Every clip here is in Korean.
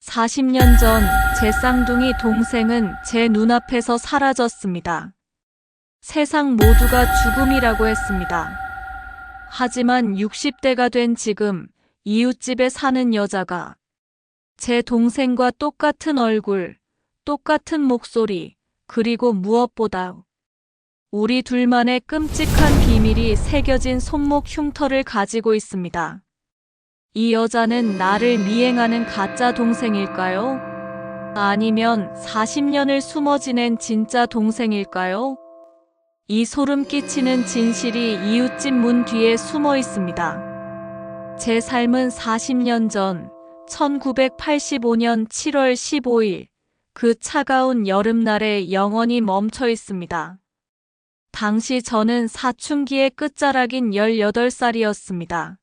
40년 전 제 쌍둥이 동생은 제 눈앞에서 사라졌습니다. 세상 모두가 죽음이라고 했습니다. 하지만 60대가 된 지금 이웃집에 사는 여자가 제 동생과 똑같은 얼굴, 똑같은 목소리, 그리고 무엇보다 우리 둘만의 끔찍한 비밀이 새겨진 손목 흉터를 가지고 있습니다. 이 여자는 나를 미행하는 가짜 동생일까요? 아니면 40년을 숨어 지낸 진짜 동생일까요? 이 소름 끼치는 진실이 이웃집 문 뒤에 숨어 있습니다. 제 삶은 40년 전 1985년 7월 15일 그 차가운 여름날에 영원히 멈춰 있습니다. 당시 저는 사춘기의 끝자락인 18살이었습니다.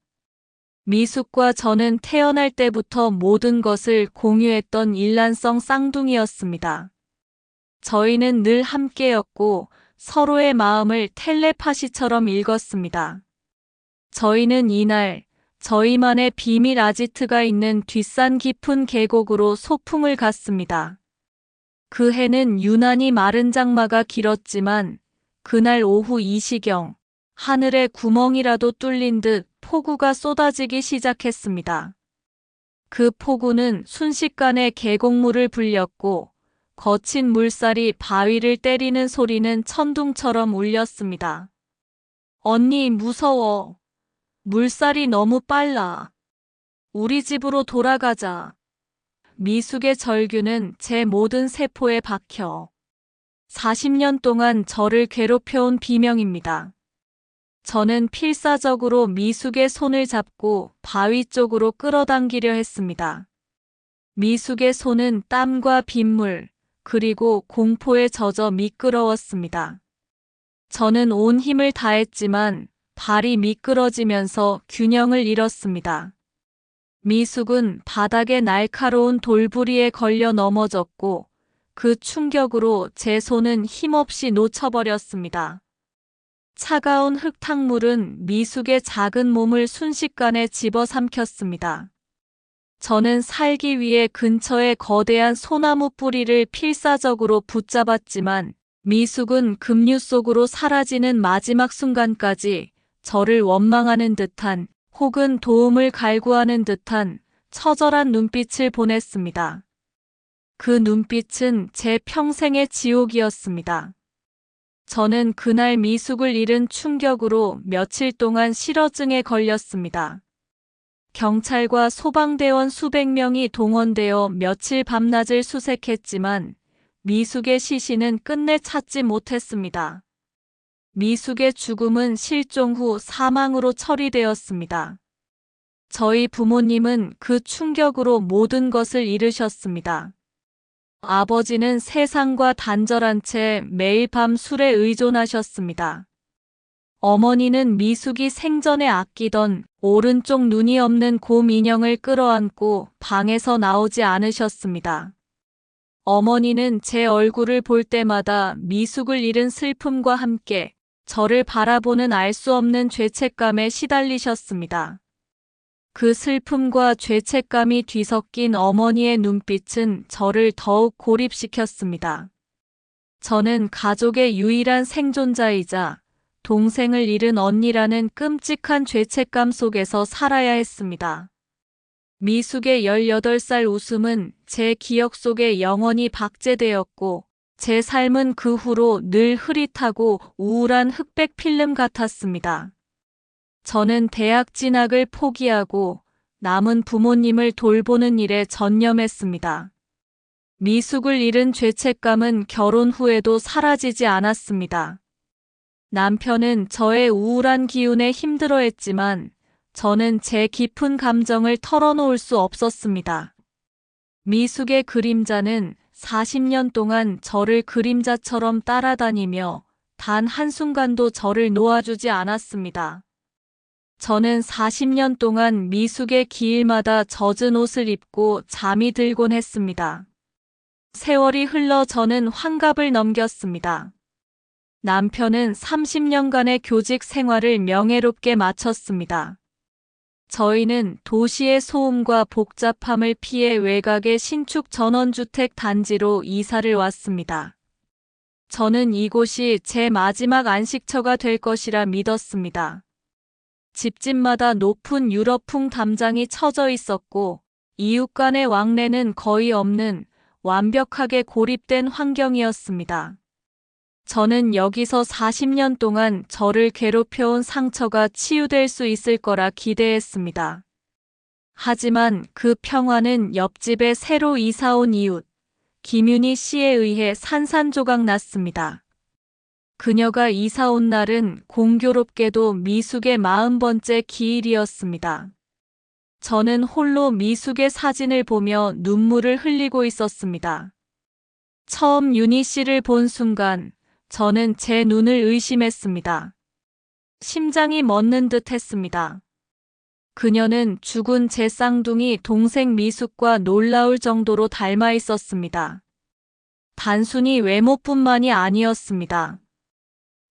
미숙과 저는 태어날 때부터 모든 것을 공유했던 일란성 쌍둥이였습니다. 저희는 늘 함께였고 서로의 마음을 텔레파시처럼 읽었습니다. 저희는 이날 저희만의 비밀 아지트가 있는 뒷산 깊은 계곡으로 소풍을 갔습니다. 그 해는 유난히 마른 장마가 길었지만 그날 오후 2시경 하늘에 구멍이라도 뚫린 듯 폭우가 쏟아지기 시작했습니다. 그 폭우는 순식간에 계곡물을 불렸고 거친 물살이 바위를 때리는 소리는 천둥처럼 울렸습니다. 언니, 무서워. 물살이 너무 빨라. 우리 집으로 돌아가자. 미숙의 절규는 제 모든 세포에 박혀 40년 동안 저를 괴롭혀온 비명입니다. 저는 필사적으로 미숙의 손을 잡고 바위 쪽으로 끌어당기려 했습니다. 미숙의 손은 땀과 빗물, 그리고 공포에 젖어 미끄러웠습니다. 저는 온 힘을 다했지만 발이 미끄러지면서 균형을 잃었습니다. 미숙은 바닥에 날카로운 돌부리에 걸려 넘어졌고 그 충격으로 제 손은 힘없이 놓쳐버렸습니다. 차가운 흙탕물은 미숙의 작은 몸을 순식간에 집어삼켰습니다. 저는 살기 위해 근처의 거대한 소나무 뿌리를 필사적으로 붙잡았지만 미숙은 급류 속으로 사라지는 마지막 순간까지 저를 원망하는 듯한 혹은 도움을 갈구하는 듯한 처절한 눈빛을 보냈습니다. 그 눈빛은 제 평생의 지옥이었습니다. 저는 그날 미숙을 잃은 충격으로 며칠 동안 실어증에 걸렸습니다. 경찰과 소방대원 수백 명이 동원되어 며칠 밤낮을 수색했지만 미숙의 시신은 끝내 찾지 못했습니다. 미숙의 죽음은 실종 후 사망으로 처리되었습니다. 저희 부모님은 그 충격으로 모든 것을 잃으셨습니다. 아버지는 세상과 단절한 채 매일 밤 술에 의존하셨습니다. 어머니는 미숙이 생전에 아끼던 오른쪽 눈이 없는 곰 인형을 끌어안고 방에서 나오지 않으셨습니다. 어머니는 제 얼굴을 볼 때마다 미숙을 잃은 슬픔과 함께 저를 바라보는 알 수 없는 죄책감에 시달리셨습니다. 그 슬픔과 죄책감이 뒤섞인 어머니의 눈빛은 저를 더욱 고립시켰습니다. 저는 가족의 유일한 생존자이자 동생을 잃은 언니라는 끔찍한 죄책감 속에서 살아야 했습니다. 미숙의 18살 웃음은 제 기억 속에 영원히 박제되었고 제 삶은 그 후로 늘 흐릿하고 우울한 흑백 필름 같았습니다. 저는 대학 진학을 포기하고 남은 부모님을 돌보는 일에 전념했습니다. 미숙을 잃은 죄책감은 결혼 후에도 사라지지 않았습니다. 남편은 저의 우울한 기운에 힘들어했지만 저는 제 깊은 감정을 털어놓을 수 없었습니다. 미숙의 그림자는 40년 동안 저를 그림자처럼 따라다니며 단 한순간도 저를 놓아주지 않았습니다. 저는 40년 동안 미숙의 기일마다 젖은 옷을 입고 잠이 들곤 했습니다. 세월이 흘러 저는 환갑을 넘겼습니다. 남편은 30년간의 교직 생활을 명예롭게 마쳤습니다. 저희는 도시의 소음과 복잡함을 피해 외곽의 신축 전원주택 단지로 이사를 왔습니다. 저는 이곳이 제 마지막 안식처가 될 것이라 믿었습니다. 집집마다 높은 유럽풍 담장이 쳐져 있었고 이웃 간의 왕래는 거의 없는 완벽하게 고립된 환경이었습니다. 저는 여기서 40년 동안 저를 괴롭혀온 상처가 치유될 수 있을 거라 기대했습니다. 하지만 그 평화는 옆집에 새로 이사온 이웃 김윤희 씨에 의해 산산조각 났습니다. 그녀가 이사 온 날은 공교롭게도 미숙의 40번째 기일이었습니다. 저는 홀로 미숙의 사진을 보며 눈물을 흘리고 있었습니다. 처음 윤희 씨를 본 순간 저는 제 눈을 의심했습니다. 심장이 멎는 듯 했습니다. 그녀는 죽은 제 쌍둥이 동생 미숙과 놀라울 정도로 닮아 있었습니다. 단순히 외모뿐만이 아니었습니다.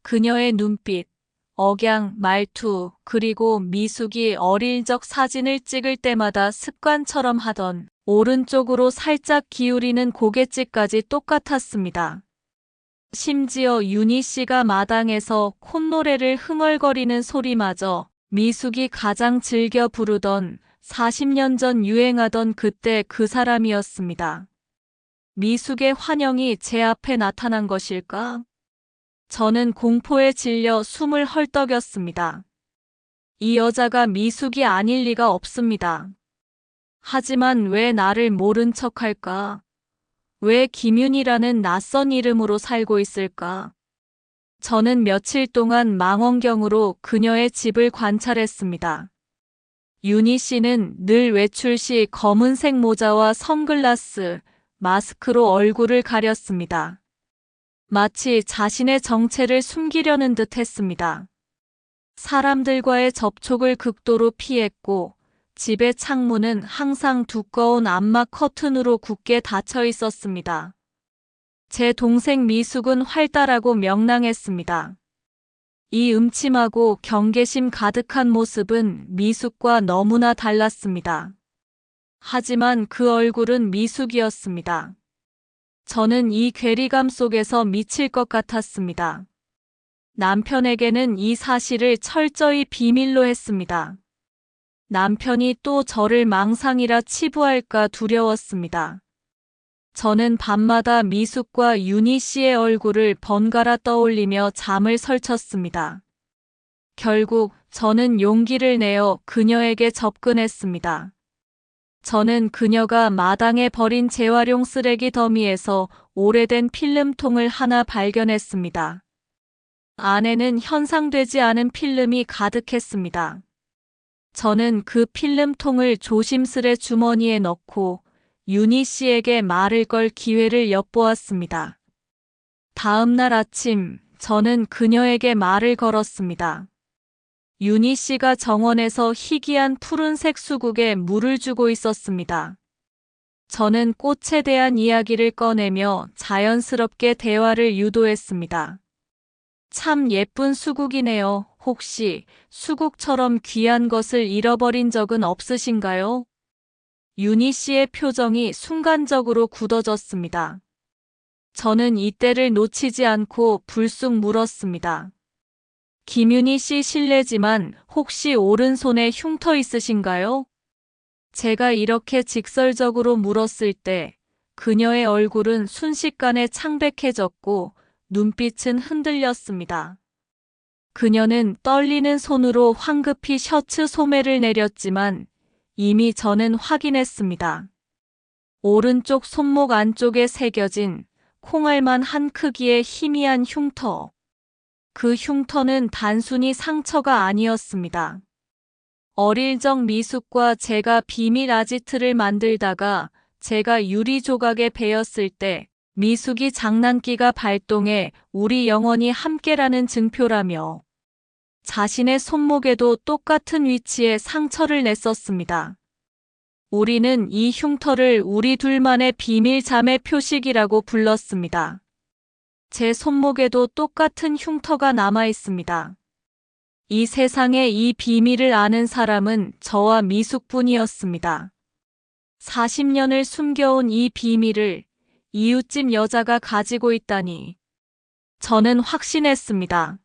그녀의 눈빛, 억양, 말투, 그리고 미숙이 어릴 적 사진을 찍을 때마다 습관처럼 하던 오른쪽으로 살짝 기울이는 고갯짓까지 똑같았습니다. 심지어 윤희 씨가 마당에서 콧노래를 흥얼거리는 소리마저 미숙이 가장 즐겨 부르던 40년 전 유행하던 그때 그 사람이었습니다. 미숙의 환영이 제 앞에 나타난 것일까? 저는 공포에 질려 숨을 헐떡였습니다. 이 여자가 미숙이 아닐 리가 없습니다. 하지만 왜 나를 모른 척할까? 왜 김윤희라는 낯선 이름으로 살고 있을까? 저는 며칠 동안 망원경으로 그녀의 집을 관찰했습니다. 윤희 씨는 늘 외출 시 검은색 모자와 선글라스, 마스크로 얼굴을 가렸습니다. 마치 자신의 정체를 숨기려는 듯 했습니다. 사람들과의 접촉을 극도로 피했고 집의 창문은 항상 두꺼운 암막 커튼으로 굳게 닫혀 있었습니다. 제 동생 미숙은 활달하고 명랑했습니다. 이 음침하고 경계심 가득한 모습은 미숙과 너무나 달랐습니다. 하지만 그 얼굴은 미숙이었습니다. 저는 이 괴리감 속에서 미칠 것 같았습니다. 남편에게는 이 사실을 철저히 비밀로 했습니다. 남편이 또 저를 망상이라 치부할까 두려웠습니다. 저는 밤마다 미숙과 윤희 씨의 얼굴을 번갈아 떠올리며 잠을 설쳤습니다. 결국 저는 용기를 내어 그녀에게 접근했습니다. 저는 그녀가 마당에 버린 재활용 쓰레기 더미에서 오래된 필름통을 하나 발견했습니다. 안에는 현상되지 않은 필름이 가득했습니다. 저는 그 필름통을 조심스레 주머니에 넣고 윤희 씨에게 말을 걸 기회를 엿보았습니다. 다음 날 아침 저는 그녀에게 말을 걸었습니다. 윤희 씨가 정원에서 희귀한 푸른색 수국에 물을 주고 있었습니다. 저는 꽃에 대한 이야기를 꺼내며 자연스럽게 대화를 유도했습니다. 참 예쁜 수국이네요. 혹시 수국처럼 귀한 것을 잃어버린 적은 없으신가요? 윤희 씨의 표정이 순간적으로 굳어졌습니다. 저는 이때를 놓치지 않고 불쑥 물었습니다. 김윤희 씨 실례지만 혹시 오른손에 흉터 있으신가요? 제가 이렇게 직설적으로 물었을 때 그녀의 얼굴은 순식간에 창백해졌고 눈빛은 흔들렸습니다. 그녀는 떨리는 손으로 황급히 셔츠 소매를 내렸지만 이미 저는 확인했습니다. 오른쪽 손목 안쪽에 새겨진 콩알만 한 크기의 희미한 흉터. 그 흉터는 단순히 상처가 아니었습니다. 어릴 적 미숙과 제가 비밀 아지트를 만들다가 제가 유리 조각에 베었을 때 미숙이 장난기가 발동해 우리 영원히 함께라는 증표라며 자신의 손목에도 똑같은 위치에 상처를 냈었습니다. 우리는 이 흉터를 우리 둘만의 비밀 자매 표식이라고 불렀습니다. 제 손목에도 똑같은 흉터가 남아 있습니다. 이 세상에 이 비밀을 아는 사람은 저와 미숙뿐이었습니다. 40년을 숨겨온 이 비밀을 이웃집 여자가 가지고 있다니. 저는 확신했습니다.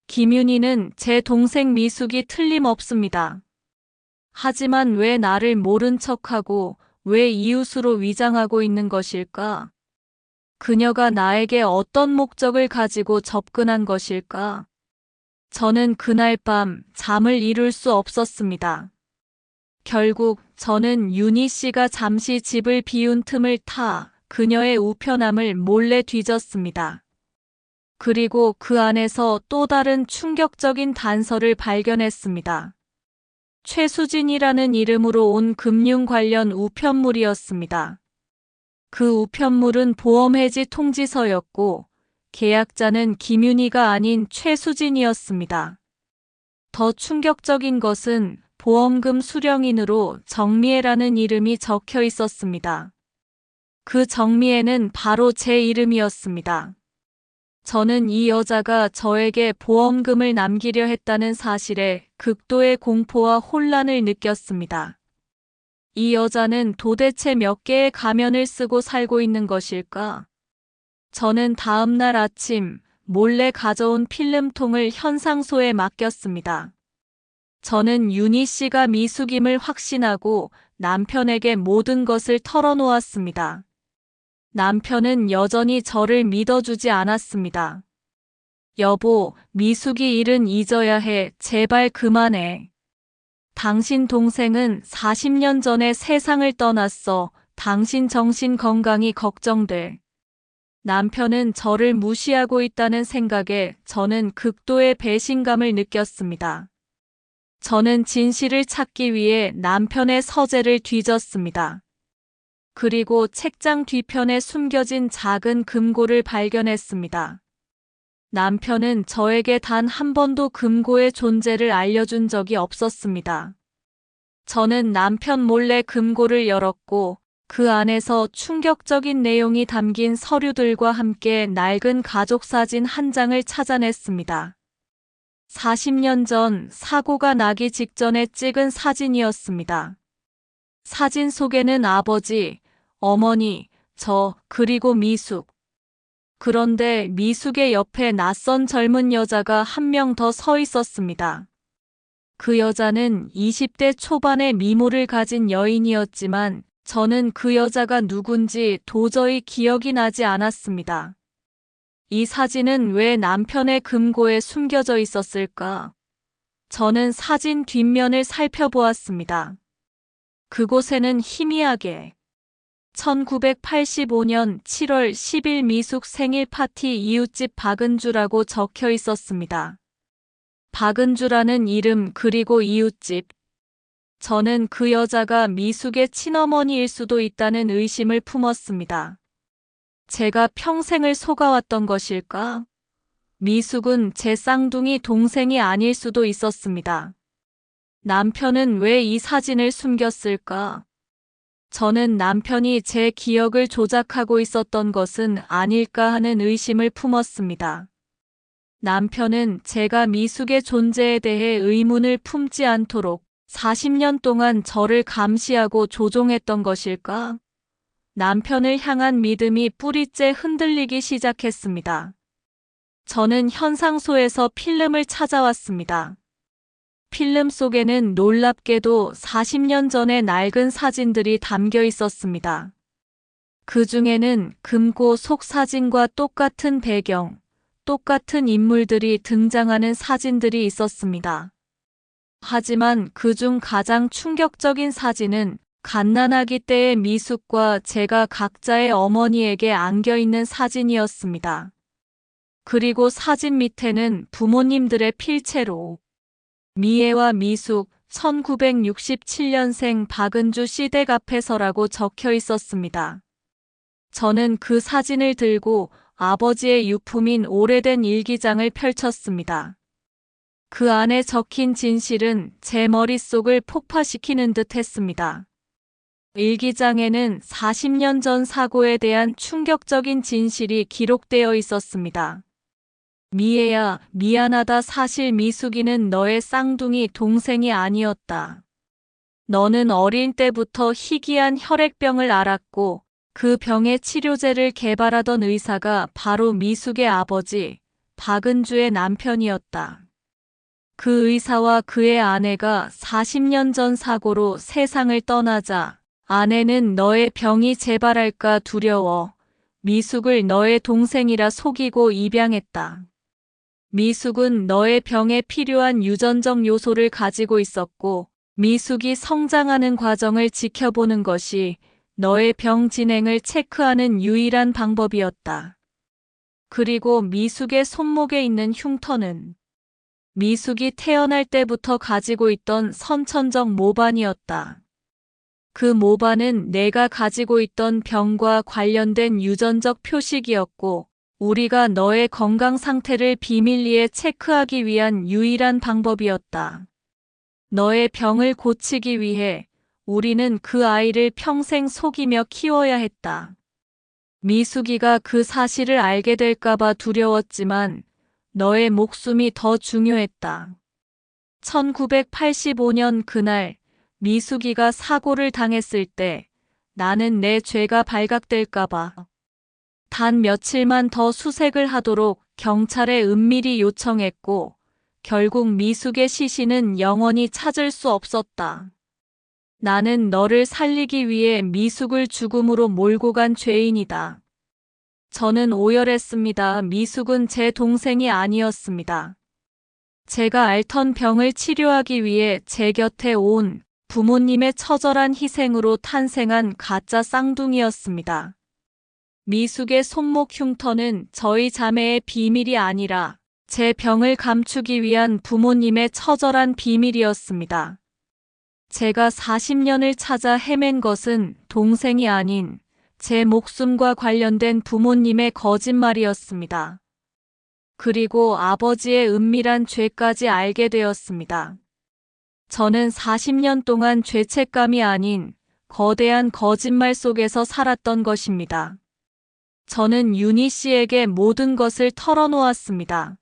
김윤희는 제 동생 미숙이 틀림없습니다. 하지만 왜 나를 모른 척하고 왜 이웃으로 위장하고 있는 것일까? 그녀가 나에게 어떤 목적을 가지고 접근한 것일까? 저는 그날 밤 잠을 이룰 수 없었습니다. 결국 저는 윤희 씨가 잠시 집을 비운 틈을 타 그녀의 우편함을 몰래 뒤졌습니다. 그리고 그 안에서 또 다른 충격적인 단서를 발견했습니다. 최수진이라는 이름으로 온 금융 관련 우편물이었습니다. 그 우편물은 보험해지 통지서였고 계약자는 김윤희가 아닌 최수진이었습니다. 더 충격적인 것은 보험금 수령인으로 정미애라는 이름이 적혀 있었습니다. 그 정미애는 바로 제 이름이었습니다. 저는 이 여자가 저에게 보험금을 남기려 했다는 사실에 극도의 공포와 혼란을 느꼈습니다. 이 여자는 도대체 몇 개의 가면을 쓰고 살고 있는 것일까? 저는 다음 날 아침 몰래 가져온 필름통을 현상소에 맡겼습니다. 저는 윤희 씨가 미숙임을 확신하고 남편에게 모든 것을 털어놓았습니다. 남편은 여전히 저를 믿어주지 않았습니다. 여보, 미숙이 일은 잊어야 해. 제발 그만해. 당신 동생은 40년 전에 세상을 떠났어. 당신 정신 건강이 걱정돼. 남편은 저를 무시하고 있다는 생각에 저는 극도의 배신감을 느꼈습니다. 저는 진실을 찾기 위해 남편의 서재를 뒤졌습니다. 그리고 책장 뒤편에 숨겨진 작은 금고를 발견했습니다. 남편은 저에게 단 한 번도 금고의 존재를 알려준 적이 없었습니다. 저는 남편 몰래 금고를 열었고 그 안에서 충격적인 내용이 담긴 서류들과 함께 낡은 가족사진 한 장을 찾아냈습니다. 40년 전 사고가 나기 직전에 찍은 사진이었습니다. 사진 속에는 아버지, 어머니, 저, 그리고 미숙. 그런데 미숙의 옆에 낯선 젊은 여자가 한 명 더 서 있었습니다. 그 여자는 20대 초반의 미모를 가진 여인이었지만 저는 그 여자가 누군지 도저히 기억이 나지 않았습니다. 이 사진은 왜 남편의 금고에 숨겨져 있었을까? 저는 사진 뒷면을 살펴보았습니다. 그곳에는 희미하게 1985년 7월 10일 미숙 생일 파티 이웃집 박은주라고 적혀 있었습니다. 박은주라는 이름 그리고 이웃집. 저는 그 여자가 미숙의 친어머니일 수도 있다는 의심을 품었습니다. 제가 평생을 속아왔던 것일까? 미숙은 제 쌍둥이 동생이 아닐 수도 있었습니다. 남편은 왜 이 사진을 숨겼을까? 저는 남편이 제 기억을 조작하고 있었던 것은 아닐까 하는 의심을 품었습니다. 남편은 제가 미숙의 존재에 대해 의문을 품지 않도록 40년 동안 저를 감시하고 조종했던 것일까? 남편을 향한 믿음이 뿌리째 흔들리기 시작했습니다. 저는 현상소에서 필름을 찾아왔습니다. 필름 속에는 놀랍게도 40년 전의 낡은 사진들이 담겨 있었습니다. 그 중에는 금고 속 사진과 똑같은 배경, 똑같은 인물들이 등장하는 사진들이 있었습니다. 하지만 그중 가장 충격적인 사진은 갓난아기 때의 미숙과 제가 각자의 어머니에게 안겨있는 사진이었습니다. 그리고 사진 밑에는 부모님들의 필체로 미애와 미숙 1967년생 박은주 시댁 앞에서라고 적혀 있었습니다. 저는 그 사진을 들고 아버지의 유품인 오래된 일기장을 펼쳤습니다. 그 안에 적힌 진실은 제 머릿속을 폭파시키는 듯 했습니다. 일기장에는 40년 전 사고에 대한 충격적인 진실이 기록되어 있었습니다. 미애야, 미안하다. 사실 미숙이는 너의 쌍둥이 동생이 아니었다. 너는 어린 때부터 희귀한 혈액병을 앓았고 그 병의 치료제를 개발하던 의사가 바로 미숙의 아버지 박은주의 남편이었다. 그 의사와 그의 아내가 40년 전 사고로 세상을 떠나자 아내는 너의 병이 재발할까 두려워 미숙을 너의 동생이라 속이고 입양했다. 미숙은 너의 병에 필요한 유전적 요소를 가지고 있었고 미숙이 성장하는 과정을 지켜보는 것이 너의 병 진행을 체크하는 유일한 방법이었다. 그리고 미숙의 손목에 있는 흉터는 미숙이 태어날 때부터 가지고 있던 선천적 모반이었다. 그 모반은 내가 가지고 있던 병과 관련된 유전적 표식이었고 우리가 너의 건강 상태를 비밀리에 체크하기 위한 유일한 방법이었다. 너의 병을 고치기 위해 우리는 그 아이를 평생 속이며 키워야 했다. 미숙이가 그 사실을 알게 될까봐 두려웠지만 너의 목숨이 더 중요했다. 1985년 그날 미숙이가 사고를 당했을 때 나는 내 죄가 발각될까봐 단 며칠만 더 수색을 하도록 경찰에 은밀히 요청했고 결국 미숙의 시신은 영원히 찾을 수 없었다. 나는 너를 살리기 위해 미숙을 죽음으로 몰고 간 죄인이다. 저는 오열했습니다. 미숙은 제 동생이 아니었습니다. 제가 앓던 병을 치료하기 위해 제 곁에 온 부모님의 처절한 희생으로 탄생한 가짜 쌍둥이였습니다. 미숙의 손목 흉터는 저희 자매의 비밀이 아니라 제 병을 감추기 위한 부모님의 처절한 비밀이었습니다. 제가 40년을 찾아 헤맨 것은 동생이 아닌 제 목숨과 관련된 부모님의 거짓말이었습니다. 그리고 아버지의 은밀한 죄까지 알게 되었습니다. 저는 40년 동안 죄책감이 아닌 거대한 거짓말 속에서 살았던 것입니다. 저는 윤희 씨에게 모든 것을 털어놓았습니다.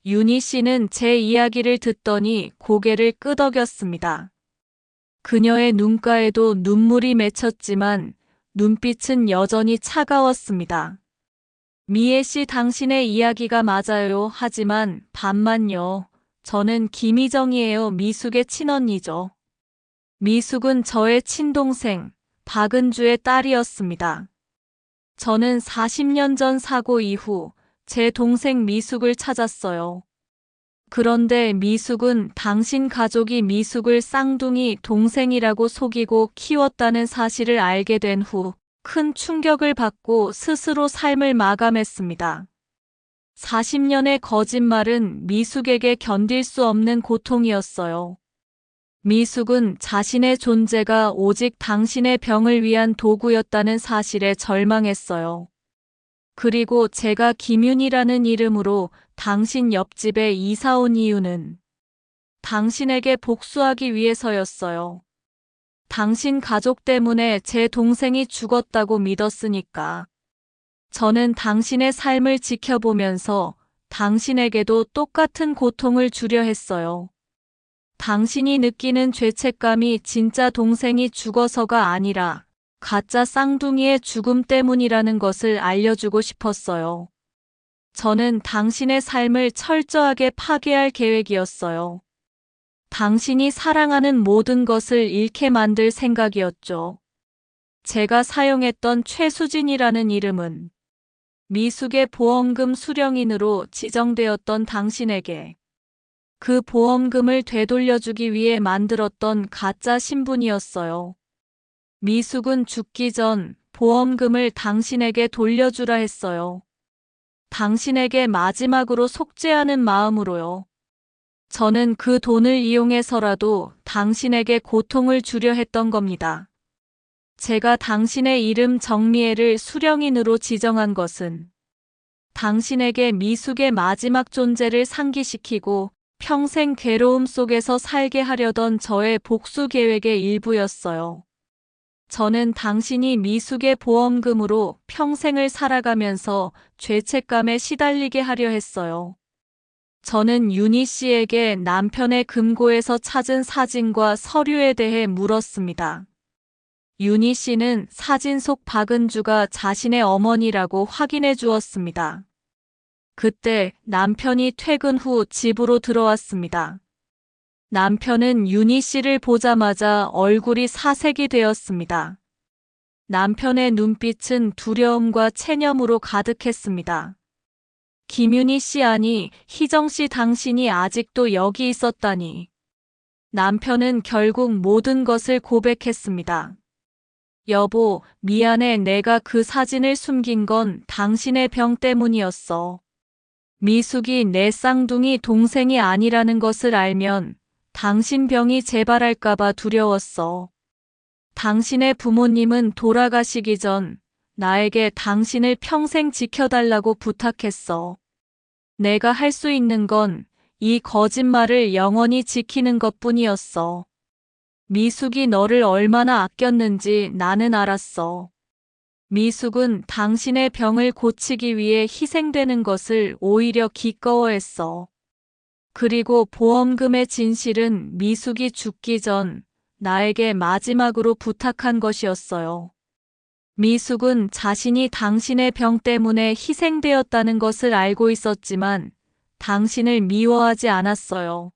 윤희 씨는 제 이야기를 듣더니 고개를 끄덕였습니다. 그녀의 눈가에도 눈물이 맺혔지만 눈빛은 여전히 차가웠습니다. 미애 씨, 당신의 이야기가 맞아요. 하지만 반만요. 저는 김희정이에요. 미숙의 친언니죠. 미숙은 저의 친동생 박은주의 딸이었습니다. 저는 40년 전 사고 이후 제 동생 미숙을 찾았어요. 그런데 미숙은 당신 가족이 미숙을 쌍둥이 동생이라고 속이고 키웠다는 사실을 알게 된 후 큰 충격을 받고 스스로 삶을 마감했습니다. 40년의 거짓말은 미숙에게 견딜 수 없는 고통이었어요. 미숙은 자신의 존재가 오직 당신의 병을 위한 도구였다는 사실에 절망했어요. 그리고 제가 김윤이라는 이름으로 당신 옆집에 이사 온 이유는 당신에게 복수하기 위해서였어요. 당신 가족 때문에 제 동생이 죽었다고 믿었으니까. 저는 당신의 삶을 지켜보면서 당신에게도 똑같은 고통을 주려 했어요. 당신이 느끼는 죄책감이 진짜 동생이 죽어서가 아니라 가짜 쌍둥이의 죽음 때문이라는 것을 알려주고 싶었어요. 저는 당신의 삶을 철저하게 파괴할 계획이었어요. 당신이 사랑하는 모든 것을 잃게 만들 생각이었죠. 제가 사용했던 최수진이라는 이름은 미숙의 보험금 수령인으로 지정되었던 당신에게 그 보험금을 되돌려주기 위해 만들었던 가짜 신분이었어요. 미숙은 죽기 전 보험금을 당신에게 돌려주라 했어요. 당신에게 마지막으로 속죄하는 마음으로요. 저는 그 돈을 이용해서라도 당신에게 고통을 주려 했던 겁니다. 제가 당신의 이름 정미애를 수령인으로 지정한 것은 당신에게 미숙의 마지막 존재를 상기시키고 평생 괴로움 속에서 살게 하려던 저의 복수 계획의 일부였어요. 저는 당신이 미숙의 보험금으로 평생을 살아가면서 죄책감에 시달리게 하려 했어요. 저는 윤희 씨에게 남편의 금고에서 찾은 사진과 서류에 대해 물었습니다. 윤희 씨는 사진 속 박은주가 자신의 어머니라고 확인해 주었습니다. 그때 남편이 퇴근 후 집으로 들어왔습니다. 남편은 윤희 씨를 보자마자 얼굴이 사색이 되었습니다. 남편의 눈빛은 두려움과 체념으로 가득했습니다. 김윤희 씨 아니, 희정 씨 당신이 아직도 여기 있었다니. 남편은 결국 모든 것을 고백했습니다. 여보, 미안해. 내가 그 사진을 숨긴 건 당신의 병 때문이었어. 미숙이 내 쌍둥이 동생이 아니라는 것을 알면 당신 병이 재발할까봐 두려웠어. 당신의 부모님은 돌아가시기 전 나에게 당신을 평생 지켜달라고 부탁했어. 내가 할 수 있는 건 이 거짓말을 영원히 지키는 것뿐이었어. 미숙이 너를 얼마나 아꼈는지 나는 알았어. 미숙은 당신의 병을 고치기 위해 희생되는 것을 오히려 기꺼워했어. 그리고 보험금의 진실은 미숙이 죽기 전 나에게 마지막으로 부탁한 것이었어요. 미숙은 자신이 당신의 병 때문에 희생되었다는 것을 알고 있었지만 당신을 미워하지 않았어요.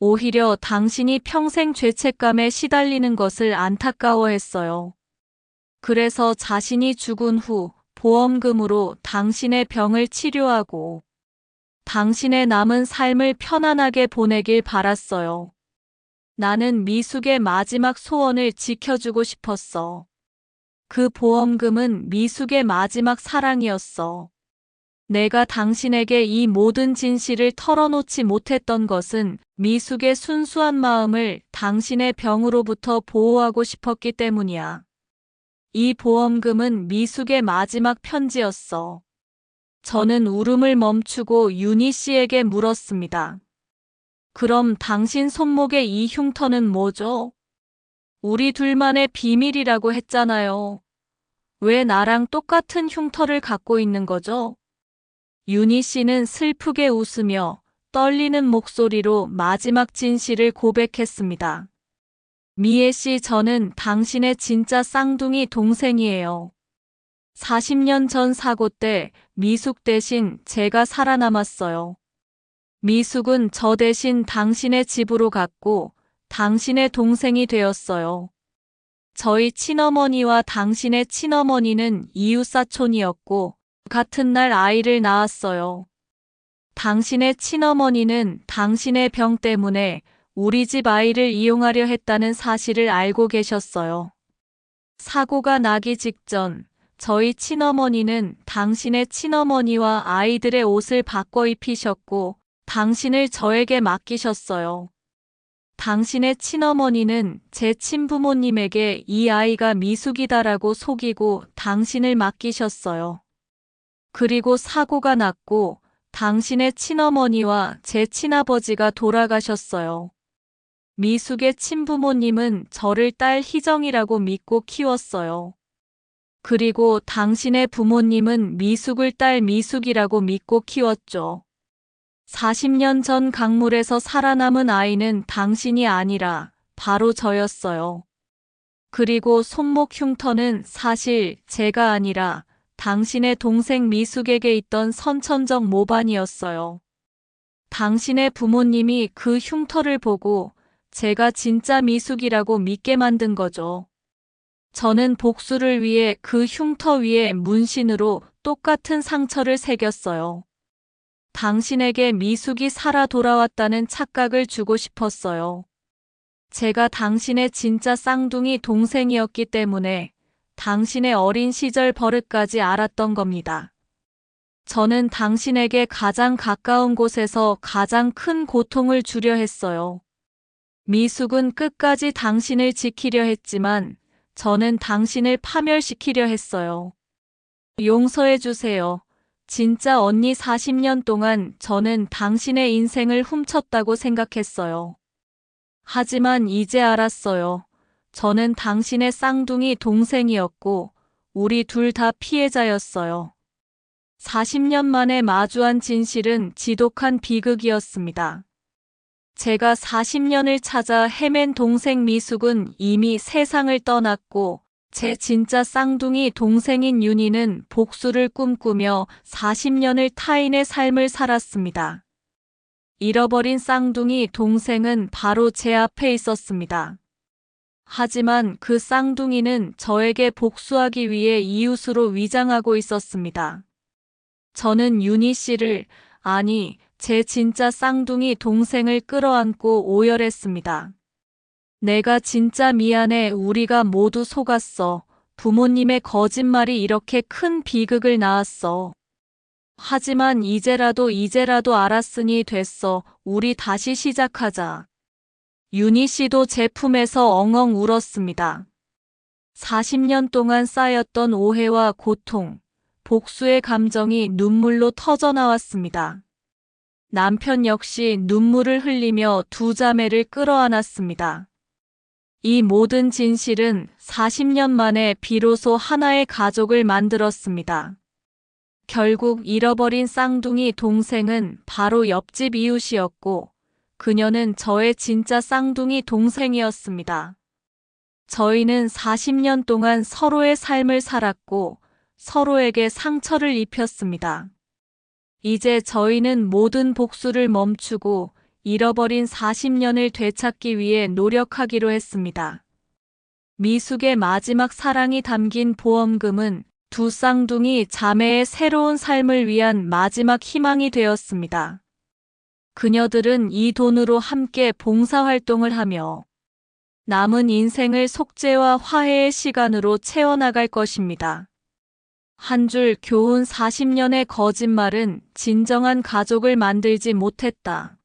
오히려 당신이 평생 죄책감에 시달리는 것을 안타까워했어요. 그래서 자신이 죽은 후 보험금으로 당신의 병을 치료하고 당신의 남은 삶을 편안하게 보내길 바랐어요. 나는 미숙의 마지막 소원을 지켜주고 싶었어. 그 보험금은 미숙의 마지막 사랑이었어. 내가 당신에게 이 모든 진실을 털어놓지 못했던 것은 미숙의 순수한 마음을 당신의 병으로부터 보호하고 싶었기 때문이야. 이 보험금은 미숙의 마지막 편지였어. 저는 울음을 멈추고 윤희 씨에게 물었습니다. 그럼 당신 손목의 이 흉터는 뭐죠? 우리 둘만의 비밀이라고 했잖아요. 왜 나랑 똑같은 흉터를 갖고 있는 거죠? 윤희 씨는 슬프게 웃으며 떨리는 목소리로 마지막 진실을 고백했습니다. 미애 씨, 저는 당신의 진짜 쌍둥이 동생이에요. 40년 전 사고 때 미숙 대신 제가 살아남았어요. 미숙은 저 대신 당신의 집으로 갔고 당신의 동생이 되었어요. 저희 친어머니와 당신의 친어머니는 이웃사촌이었고 같은 날 아이를 낳았어요. 당신의 친어머니는 당신의 병 때문에 우리 집 아이를 이용하려 했다는 사실을 알고 계셨어요. 사고가 나기 직전 저희 친어머니는 당신의 친어머니와 아이들의 옷을 바꿔 입히셨고 당신을 저에게 맡기셨어요. 당신의 친어머니는 제 친부모님에게 이 아이가 미숙이다라고 속이고 당신을 맡기셨어요. 그리고 사고가 났고 당신의 친어머니와 제 친아버지가 돌아가셨어요. 미숙의 친부모님은 저를 딸 희정이라고 믿고 키웠어요. 그리고 당신의 부모님은 미숙을 딸 미숙이라고 믿고 키웠죠. 40년 전 강물에서 살아남은 아이는 당신이 아니라 바로 저였어요. 그리고 손목 흉터는 사실 제가 아니라 당신의 동생 미숙에게 있던 선천적 모반이었어요. 당신의 부모님이 그 흉터를 보고 제가 진짜 미숙이라고 믿게 만든 거죠. 저는 복수를 위해 그 흉터 위에 문신으로 똑같은 상처를 새겼어요. 당신에게 미숙이 살아 돌아왔다는 착각을 주고 싶었어요. 제가 당신의 진짜 쌍둥이 동생이었기 때문에 당신의 어린 시절 버릇까지 알았던 겁니다. 저는 당신에게 가장 가까운 곳에서 가장 큰 고통을 주려 했어요. 미숙은 끝까지 당신을 지키려 했지만 저는 당신을 파멸시키려 했어요. 용서해 주세요. 진짜 언니 40년 동안 저는 당신의 인생을 훔쳤다고 생각했어요. 하지만 이제 알았어요. 저는 당신의 쌍둥이 동생이었고, 우리 둘 다 피해자였어요. 40년 만에 마주한 진실은 지독한 비극이었습니다. 제가 40년을 찾아 헤맨 동생 미숙은 이미 세상을 떠났고, 제 진짜 쌍둥이 동생인 윤희는 복수를 꿈꾸며 40년을 타인의 삶을 살았습니다. 잃어버린 쌍둥이 동생은 바로 제 앞에 있었습니다. 하지만 그 쌍둥이는 저에게 복수하기 위해 이웃으로 위장하고 있었습니다. 저는 윤희 씨를, 아니, 제 진짜 쌍둥이 동생을 끌어안고 오열했습니다. 내가 진짜 미안해. 우리가 모두 속았어. 부모님의 거짓말이 이렇게 큰 비극을 낳았어. 하지만 이제라도 알았으니 됐어. 우리 다시 시작하자. 윤희 씨도 제 품에서 엉엉 울었습니다. 40년 동안 쌓였던 오해와 고통, 복수의 감정이 눈물로 터져나왔습니다. 남편 역시 눈물을 흘리며 두 자매를 끌어안았습니다. 이 모든 진실은 40년 만에 비로소 하나의 가족을 만들었습니다. 결국 잃어버린 쌍둥이 동생은 바로 옆집 이웃이었고, 그녀는 저의 진짜 쌍둥이 동생이었습니다. 저희는 40년 동안 서로의 삶을 살았고, 서로에게 상처를 입혔습니다. 이제 저희는 모든 복수를 멈추고 잃어버린 40년을 되찾기 위해 노력하기로 했습니다. 미숙의 마지막 사랑이 담긴 보험금은 두 쌍둥이 자매의 새로운 삶을 위한 마지막 희망이 되었습니다. 그녀들은 이 돈으로 함께 봉사활동을 하며 남은 인생을 속죄와 화해의 시간으로 채워나갈 것입니다. 한 줄 교훈. 40년의 거짓말은 진정한 가족을 만들지 못했다.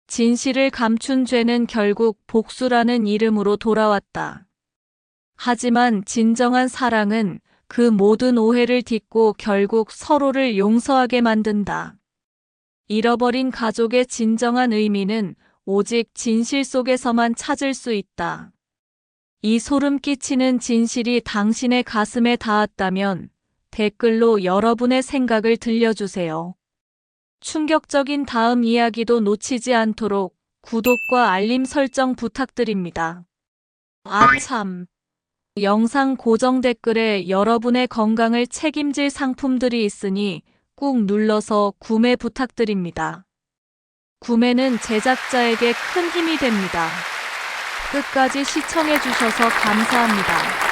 진실을 감춘 죄는 결국 복수라는 이름으로 돌아왔다. 하지만 진정한 사랑은 그 모든 오해를 딛고 결국 서로를 용서하게 만든다. 잃어버린 가족의 진정한 의미는 오직 진실 속에서만 찾을 수 있다. 이 소름 끼치는 진실이 당신의 가슴에 닿았다면 댓글로 여러분의 생각을 들려주세요. 충격적인 다음 이야기도 놓치지 않도록 구독과 알림 설정 부탁드립니다. 아참! 영상 고정 댓글에 여러분의 건강을 책임질 상품들이 있으니 꾹 눌러서 구매 부탁드립니다. 구매는 제작자에게 큰 힘이 됩니다. 끝까지 시청해주셔서 감사합니다.